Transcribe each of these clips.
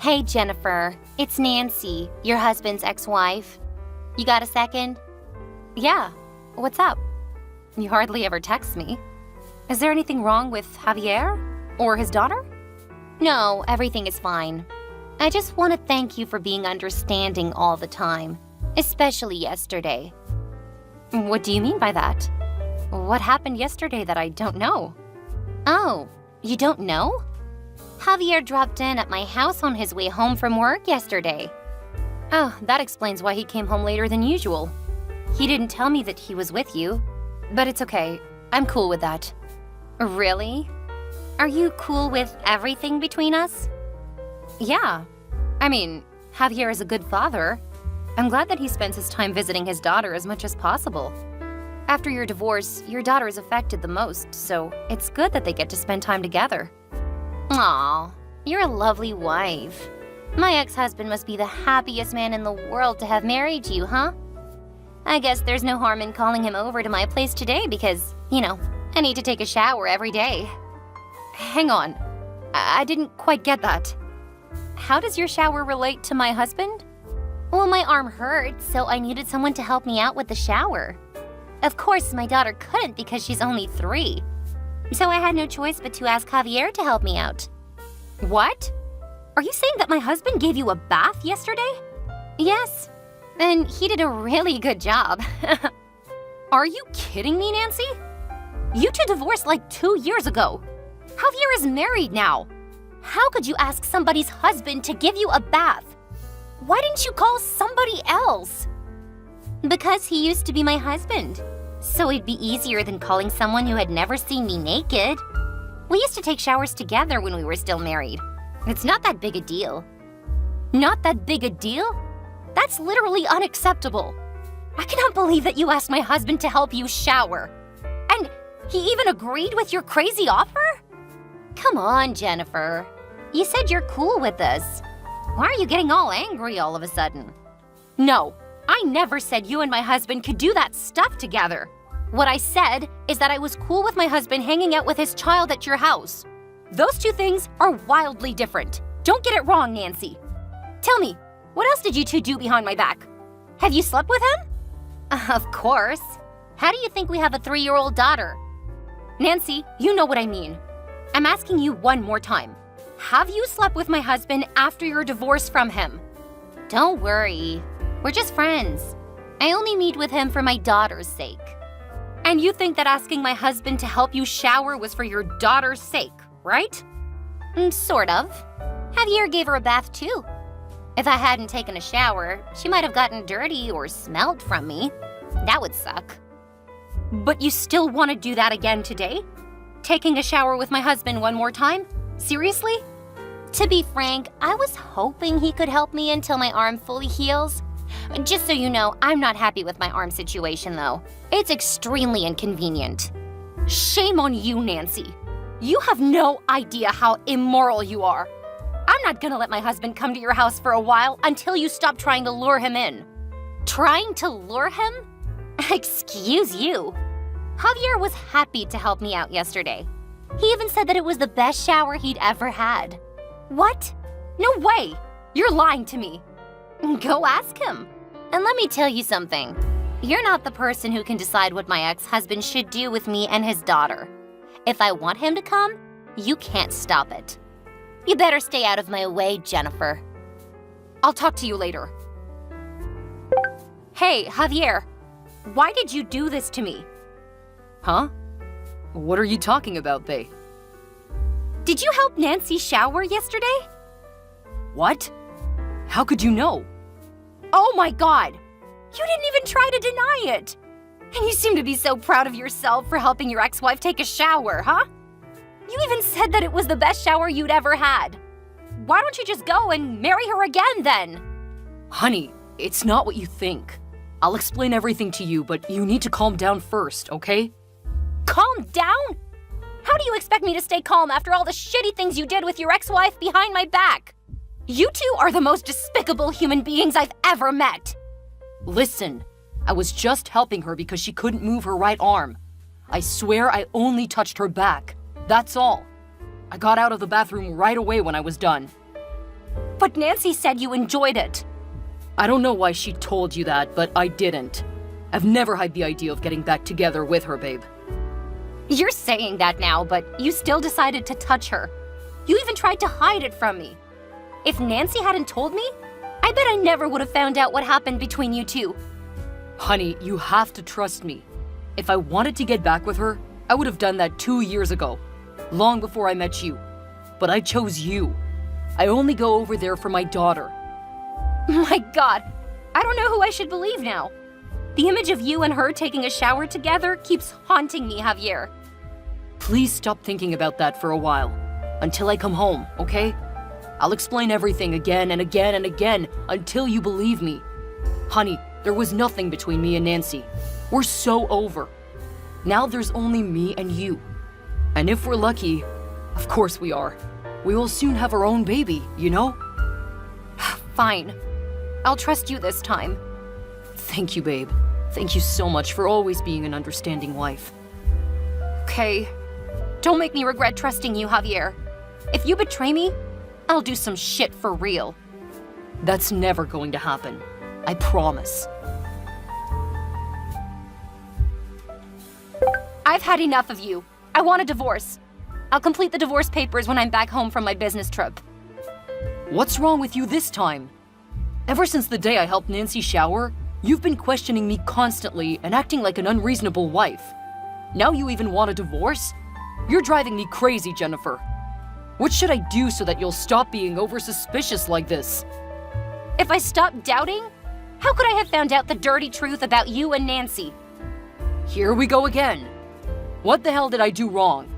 Hey, Jennifer. It's Nancy, your husband's ex-wife. You got a second? Yeah. What's up? You hardly ever text me. Is there anything wrong with Javier? Or his daughter? No, everything is fine. I just want to thank you for being understanding all the time, especially yesterday. What do you mean by that? What happened yesterday that I don't know? Oh, you don't know? Javier dropped in at my house on his way home from work yesterday. Oh, that explains why he came home later than usual. He didn't tell me that he was with you, but it's okay. I'm cool with that. Really? Are you cool with everything between us? Yeah. I mean, Javier is a good father. I'm glad that he spends his time visiting his daughter as much as possible. After your divorce, your daughter is affected the most, so it's good that they get to spend time together. Aw, you're a lovely wife. My ex-husband must be the happiest man in the world to have married you, huh? I guess there's no harm in calling him over to my place today because, I need to take a shower every day. Hang on. I didn't quite get that. How does your shower relate to my husband? Well, my arm hurt, so I needed someone to help me out with the shower. Of course, my daughter couldn't because she's only 3. So I had no choice but to ask Javier to help me out. What? Are you saying that my husband gave you a bath yesterday? Yes, and he did a really good job. Are you kidding me, Nancy? You two divorced like 2 years ago. Javier is married now. How could you ask somebody's husband to give you a bath? Why didn't you call somebody else? Because he used to be my husband. So it'd be easier than calling someone who had never seen me naked. We used to take showers together when we were still married. It's not that big a deal. Not that big a deal? That's literally unacceptable. I cannot believe that you asked my husband to help you shower. And he even agreed with your crazy offer? Come on, Jennifer. You said you're cool with this. Why are you getting all angry all of a sudden? No, I never said you and my husband could do that stuff together. What I said is that I was cool with my husband hanging out with his child at your house. Those two things are wildly different. Don't get it wrong, Nancy. Tell me, what else did you two do behind my back? Have you slept with him? Of course. How do you think we have a 3-year-old daughter? Nancy, you know what I mean. I'm asking you one more time. Have you slept with my husband after your divorce from him? Don't worry. We're just friends. I only meet with him for my daughter's sake. And you think that asking my husband to help you shower was for your daughter's sake, right? Sort of. Javier gave her a bath too. If I hadn't taken a shower, she might have gotten dirty or smelled from me. That would suck. But you still want to do that again today? Taking a shower with my husband one more time? Seriously? To be frank, I was hoping he could help me until my arm fully heals. Just so you know, I'm not happy with my arm situation, though. It's extremely inconvenient. Shame on you, Nancy. You have no idea how immoral you are. I'm not gonna let my husband come to your house for a while until you stop trying to lure him in. Trying to lure him? Excuse you. Javier was happy to help me out yesterday. He even said that it was the best shower he'd ever had. What? No way! You're lying to me. Go ask him. And let me tell you something. You're not the person who can decide what my ex-husband should do with me and his daughter. If I want him to come, you can't stop it. You better stay out of my way, Jennifer. I'll talk to you later. Hey, Javier. Why did you do this to me? Huh? What are you talking about, bae? Did you help Nancy shower yesterday? What? How could you know? Oh my God! You didn't even try to deny it! And you seem to be so proud of yourself for helping your ex-wife take a shower, huh? You even said that it was the best shower you'd ever had. Why don't you just go and marry her again then? Honey, it's not what you think. I'll explain everything to you, but you need to calm down first, okay? Calm down? How do you expect me to stay calm after all the shitty things you did with your ex-wife behind my back? You two are the most despicable human beings I've ever met. Listen, I was just helping her because she couldn't move her right arm. I swear I only touched her back. That's all. I got out of the bathroom right away when I was done. But Nancy said you enjoyed it. I don't know why she told you that, but I didn't. I've never had the idea of getting back together with her, babe. You're saying that now, but you still decided to touch her. You even tried to hide it from me. If Nancy hadn't told me, I bet I never would have found out what happened between you two. Honey, you have to trust me. If I wanted to get back with her, I would have done that 2 years ago, long before I met you. But I chose you. I only go over there for my daughter. My God, I don't know who I should believe now. The image of you and her taking a shower together keeps haunting me, Javier. Please stop thinking about that for a while, until I come home, okay? I'll explain everything again and again and again until you believe me. Honey, there was nothing between me and Nancy. We're so over. Now there's only me and you. And if we're lucky, of course we are, we will soon have our own baby, you know? Fine. I'll trust you this time. Thank you, babe. Thank you so much for always being an understanding wife. Okay. Don't make me regret trusting you, Javier. If you betray me, I'll do some shit for real. That's never going to happen. I promise. I've had enough of you. I want a divorce. I'll complete the divorce papers when I'm back home from my business trip. What's wrong with you this time? Ever since the day I helped Nancy shower, you've been questioning me constantly and acting like an unreasonable wife. Now you even want a divorce? You're driving me crazy, Jennifer. What should I do so that you'll stop being over-suspicious like this? If I stopped doubting, how could I have found out the dirty truth about you and Nancy? Here we go again. What the hell did I do wrong?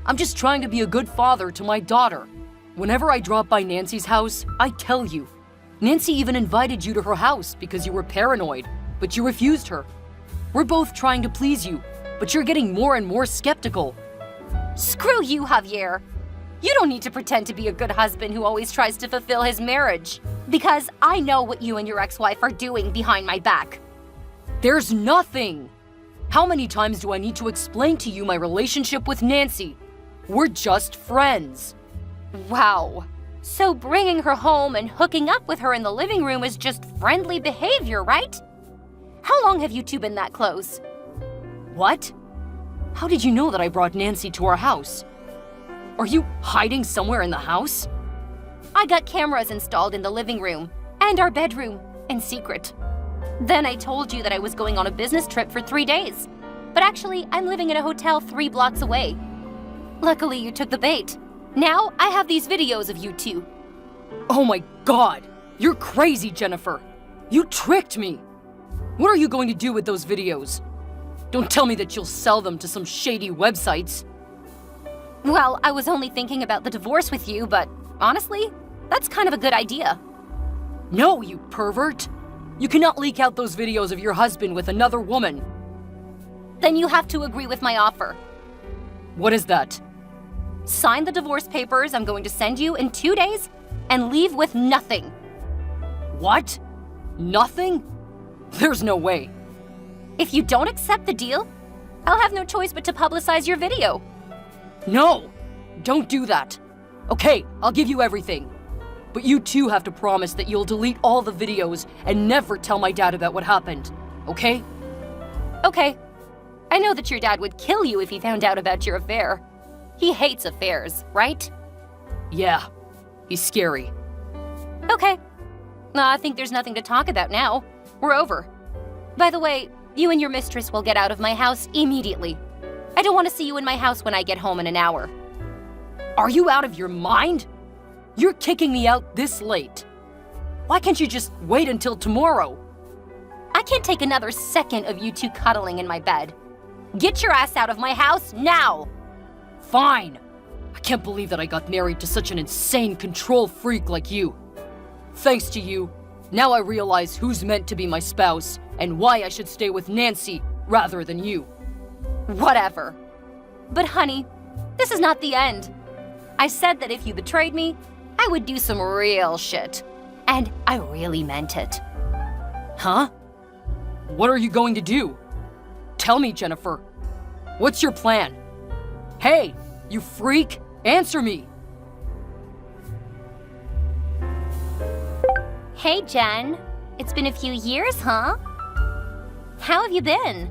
I'm just trying to be a good father to my daughter. Whenever I drop by Nancy's house, I tell you. Nancy even invited you to her house because you were paranoid, but you refused her. We're both trying to please you, but you're getting more and more skeptical. Screw you, Javier. You don't need to pretend to be a good husband who always tries to fulfill his marriage. Because I know what you and your ex-wife are doing behind my back. There's nothing. How many times do I need to explain to you my relationship with Nancy? We're just friends. Wow. So bringing her home and hooking up with her in the living room is just friendly behavior, right? How long have you two been that close? What? How did you know that I brought Nancy to our house? Are you hiding somewhere in the house? I got cameras installed in the living room and our bedroom in secret. Then I told you that I was going on a business trip for 3 days. But actually, I'm living in a hotel 3 blocks away. Luckily, you took the bait. Now, I have these videos of you two. Oh my God! You're crazy, Jennifer! You tricked me! What are you going to do with those videos? Don't tell me that you'll sell them to some shady websites. Well, I was only thinking about the divorce with you, but honestly, that's kind of a good idea. No, you pervert! You cannot leak out those videos of your husband with another woman. Then you have to agree with my offer. What is that? Sign the divorce papers I'm going to send you in 2 days and leave with nothing. What? Nothing? There's no way. If you don't accept the deal, I'll have no choice but to publicize your video. No! Don't do that. Okay, I'll give you everything. But you too have to promise that you'll delete all the videos and never tell my dad about what happened, okay? Okay. I know that your dad would kill you if he found out about your affair. He hates affairs, right? Yeah, he's scary. Okay. I think there's nothing to talk about now. We're over. By the way, you and your mistress will get out of my house immediately. I don't want to see you in my house when I get home in an hour. Are you out of your mind? You're kicking me out this late. Why can't you just wait until tomorrow? I can't take another second of you two cuddling in my bed. Get your ass out of my house now! Fine. I can't believe that I got married to such an insane control freak like you. Thanks to you, now I realize who's meant to be my spouse and why I should stay with Nancy rather than you. Whatever. But honey, this is not the end. I said that if you betrayed me, I would do some real shit. And I really meant it. Huh? What are you going to do? Tell me, Jennifer. What's your plan? Hey, you freak! Answer me! Hey, Jen. It's been a few years, huh? How have you been?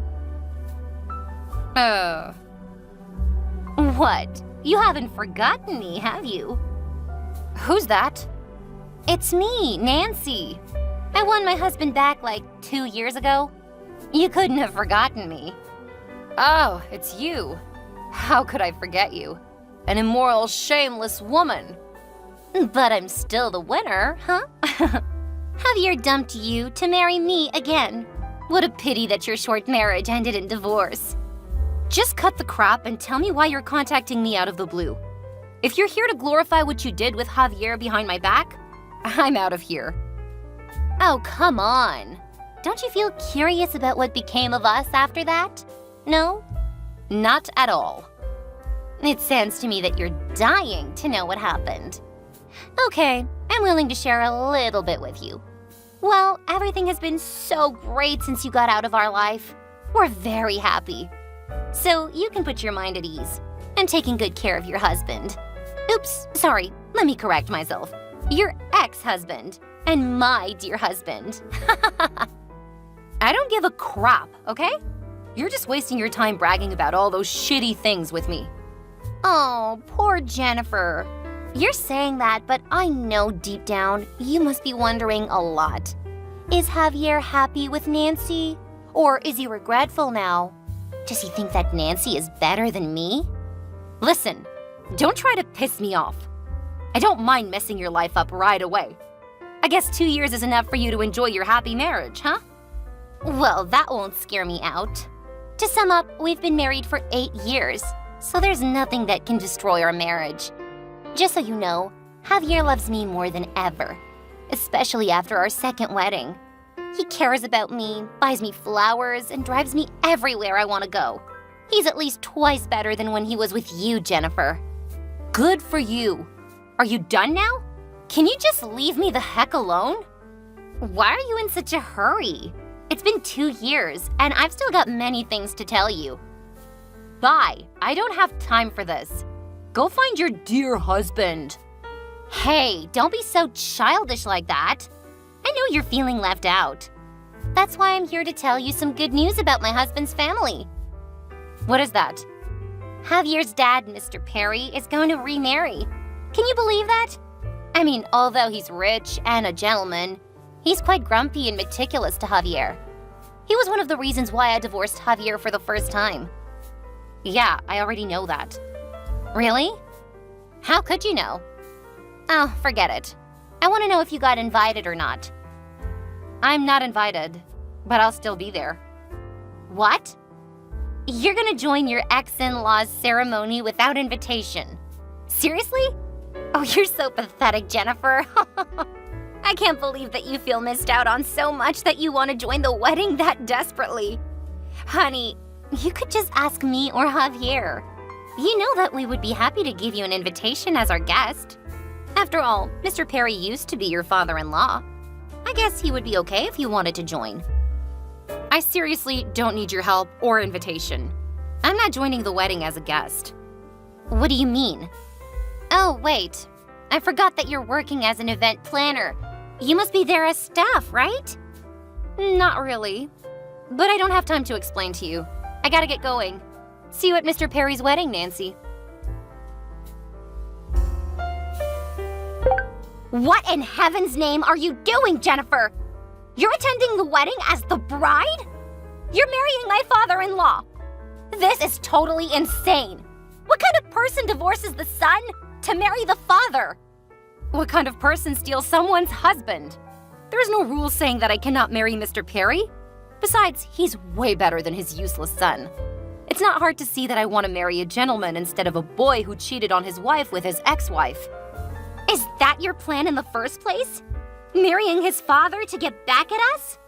What? You haven't forgotten me, have you? Who's that? It's me, Nancy. I won my husband back like 2 years ago. You couldn't have forgotten me. Oh, it's you. How could I forget you? An immoral, shameless woman. But I'm still the winner, huh? Javier dumped you to marry me again. What a pity that your short marriage ended in divorce. Just cut the crap and tell me why you're contacting me out of the blue. If you're here to glorify what you did with Javier behind my back, I'm out of here. Oh, come on. Don't you feel curious about what became of us after that? No? Not at all. It sounds to me that you're dying to know what happened. Okay, I'm willing to share a little bit with you. Well, everything has been so great since you got out of our life. We're very happy. So you can put your mind at ease. I'm taking good care of your husband. Oops, sorry, let me correct myself. Your ex-husband and my dear husband. I don't give a crap, okay? You're just wasting your time bragging about all those shitty things with me. Oh, poor Jennifer. You're saying that, but I know deep down you must be wondering a lot. Is Javier happy with Nancy? Or is he regretful now? Does he think that Nancy is better than me? Listen, don't try to piss me off. I don't mind messing your life up right away. I guess 2 years is enough for you to enjoy your happy marriage, huh? Well, that won't scare me out. To sum up, we've been married for 8 years, so there's nothing that can destroy our marriage. Just so you know, Javier loves me more than ever, especially after our second wedding. He cares about me, buys me flowers, and drives me everywhere I want to go. He's at least twice better than when he was with you, Jennifer. Good for you. Are you done now? Can you just leave me the heck alone? Why are you in such a hurry? It's been 2 years, and I've still got many things to tell you. Bye. I don't have time for this. Go find your dear husband. Hey, don't be so childish like that. I know you're feeling left out. That's why I'm here to tell you some good news about my husband's family. What is that? Javier's dad, Mr. Perry, is going to remarry. Can you believe that? I mean, although he's rich and a gentleman, he's quite grumpy and meticulous to Javier. He was one of the reasons why I divorced Javier for the first time. Yeah, I already know that. Really? How could you know? Oh, forget it. I want to know if you got invited or not. I'm not invited, but I'll still be there. What? You're gonna join your ex-in-law's ceremony without invitation? Seriously? Oh, you're so pathetic, Jennifer. I can't believe that you feel missed out on so much that you want to join the wedding that desperately. Honey, you could just ask me or Javier. You know that we would be happy to give you an invitation as our guest. After all, Mr. Perry used to be your father-in-law. I guess he would be okay if you wanted to join. I seriously don't need your help or invitation. I'm not joining the wedding as a guest. What do you mean? Oh, wait. I forgot that you're working as an event planner. You must be there as staff, right? Not really. But I don't have time to explain to you. I gotta get going. See you at Mr. Perry's wedding, Nancy. What in heaven's name are you doing, Jennifer? You're attending the wedding as the bride? You're marrying my father-in-law. This is totally insane. What kind of person divorces the son to marry the father? What kind of person steals someone's husband? There's no rule saying that I cannot marry Mr. Perry. Besides, he's way better than his useless son. It's not hard to see that I want to marry a gentleman instead of a boy who cheated on his wife with his ex-wife. Is that your plan in the first place? Marrying his father to get back at us?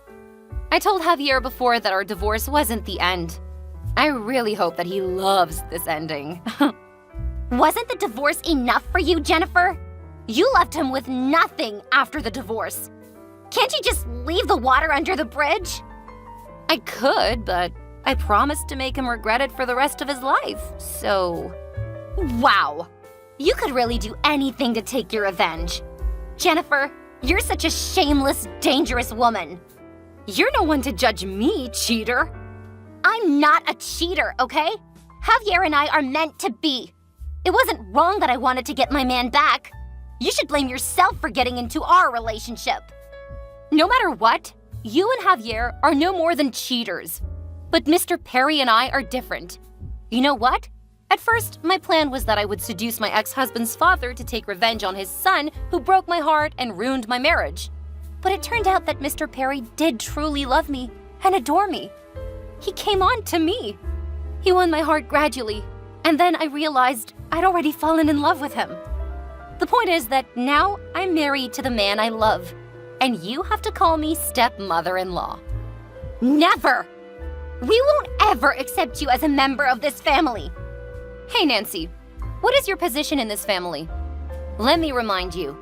I told Javier before that our divorce wasn't the end. I really hope that he loves this ending. Wasn't the divorce enough for you, Jennifer? You left him with nothing after the divorce. Can't you just leave the water under the bridge? I could, but I promised to make him regret it for the rest of his life, so... Wow! You could really do anything to take your revenge. Jennifer, You're such a shameless, dangerous woman. You're no one to judge me, cheater. I'm not a cheater, okay? Javier and I are meant to be. It wasn't wrong that I wanted to get my man back. You should blame yourself for getting into our relationship. No matter what, you and Javier are no more than cheaters. But Mr. Perry and I are different. You know what? At first, my plan was that I would seduce my ex-husband's father to take revenge on his son who broke my heart and ruined my marriage. But it turned out that Mr. Perry did truly love me and adore me. He came on to me. He won my heart gradually, and then I realized I'd already fallen in love with him. The point is that now I'm married to the man I love, and you have to call me stepmother-in-law. Never! We won't ever accept you as a member of this family. Hey, Nancy, what is your position in this family? Let me remind you,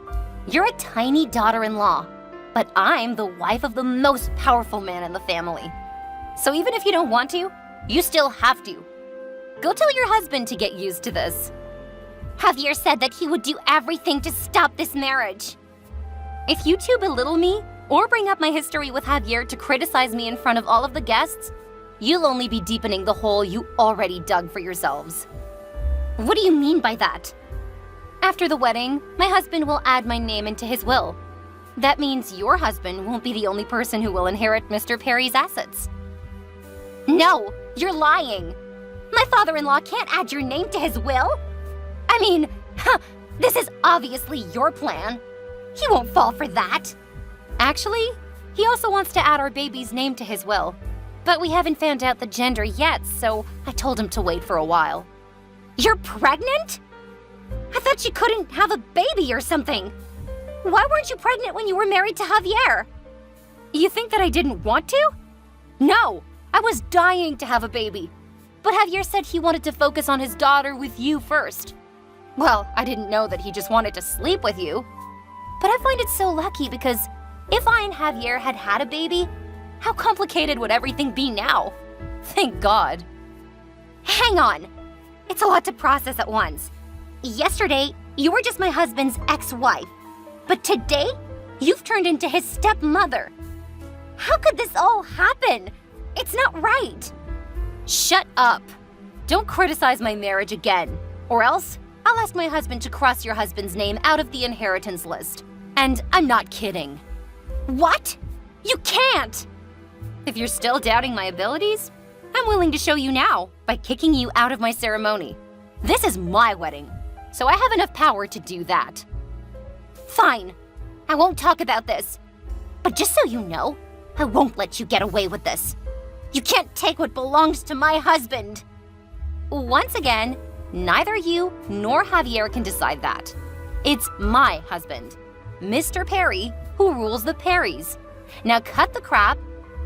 you're a tiny daughter-in-law, but I'm the wife of the most powerful man in the family. So even if you don't want to, you still have to. Go tell your husband to get used to this. Javier said that he would do everything to stop this marriage. If you two belittle me or bring up my history with Javier to criticize me in front of all of the guests, you'll only be deepening the hole you already dug for yourselves. What do you mean by that? After the wedding, my husband will add my name into his will. That means your husband won't be the only person who will inherit Mr. Perry's assets. No, you're lying. My father-in-law can't add your name to his will. I mean, this is obviously your plan. He won't fall for that. Actually, he also wants to add our baby's name to his will. But we haven't found out the gender yet, so I told him to wait for a while. You're pregnant? I thought you couldn't have a baby or something. Why weren't you pregnant when you were married to Javier? You think that I didn't want to? No, I was dying to have a baby. But Javier said he wanted to focus on his daughter with you first. Well, I didn't know that he just wanted to sleep with you. But I find it so lucky because if I and Javier had had a baby, how complicated would everything be now? Thank God. Hang on. It's a lot to process at once. Yesterday, you were just my husband's ex-wife. But today, you've turned into his stepmother. How could this all happen? It's not right. Shut up. Don't criticize my marriage again, or else I'll ask my husband to cross your husband's name out of the inheritance list. And I'm not kidding. What? You can't! If you're still doubting my abilities, I'm willing to show you now by kicking you out of my ceremony. This is my wedding, so I have enough power to do that. Fine, I won't talk about this. But just so you know, I won't let you get away with this. You can't take what belongs to my husband. Once again, neither you nor Javier can decide that. It's my husband, Mr. Perry, who rules the Perrys. Now cut the crap,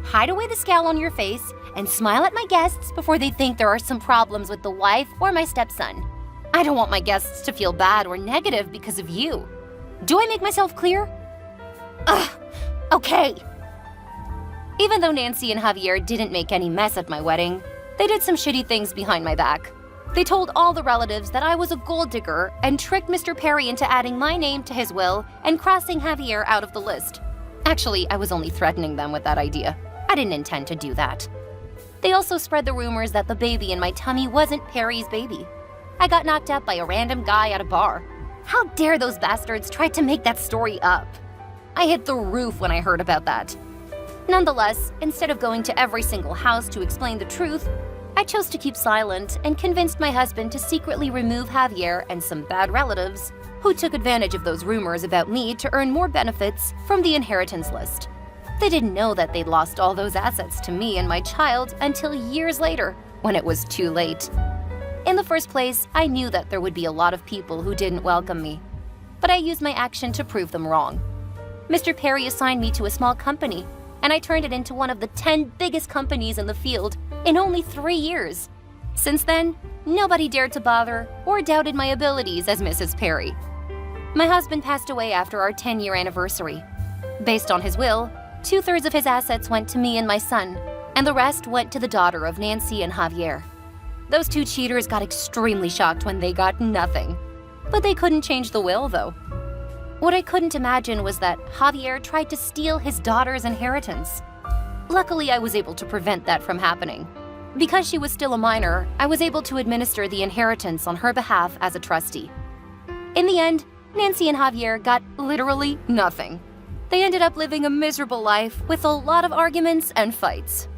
hide away the scowl on your face, and smile at my guests before they think there are some problems with the wife or my stepson. I don't want my guests to feel bad or negative because of you. Do I make myself clear? Ugh, okay. Even though Nancy and Javier didn't make any mess at my wedding, they did some shitty things behind my back. They told all the relatives that I was a gold digger and tricked Mr. Perry into adding my name to his will and crossing Javier out of the list. Actually, I was only threatening them with that idea. I didn't intend to do that. They also spread the rumors that the baby in my tummy wasn't Perry's baby. I got knocked up by a random guy at a bar. How dare those bastards try to make that story up? I hit the roof when I heard about that. Nonetheless, instead of going to every single house to explain the truth, I chose to keep silent and convinced my husband to secretly remove Javier and some bad relatives who took advantage of those rumors about me to earn more benefits from the inheritance list. They didn't know that they'd lost all those assets to me and my child until years later, when it was too late. In the first place, I knew that there would be a lot of people who didn't welcome me, but I used my action to prove them wrong. Mr. Perry assigned me to a small company, and I turned it into one of the 10 biggest companies in the field in only 3 years. Since then, nobody dared to bother or doubted my abilities as Mrs. Perry. My husband passed away after our 10-year anniversary. Based on his will, 2/3 of his assets went to me and my son, and the rest went to the daughter of Nancy and Javier. Those two cheaters got extremely shocked when they got nothing. But they couldn't change the will, though. What I couldn't imagine was that Javier tried to steal his daughter's inheritance. Luckily, I was able to prevent that from happening. Because she was still a minor, I was able to administer the inheritance on her behalf as a trustee. In the end, Nancy and Javier got literally nothing. They ended up living a miserable life with a lot of arguments and fights.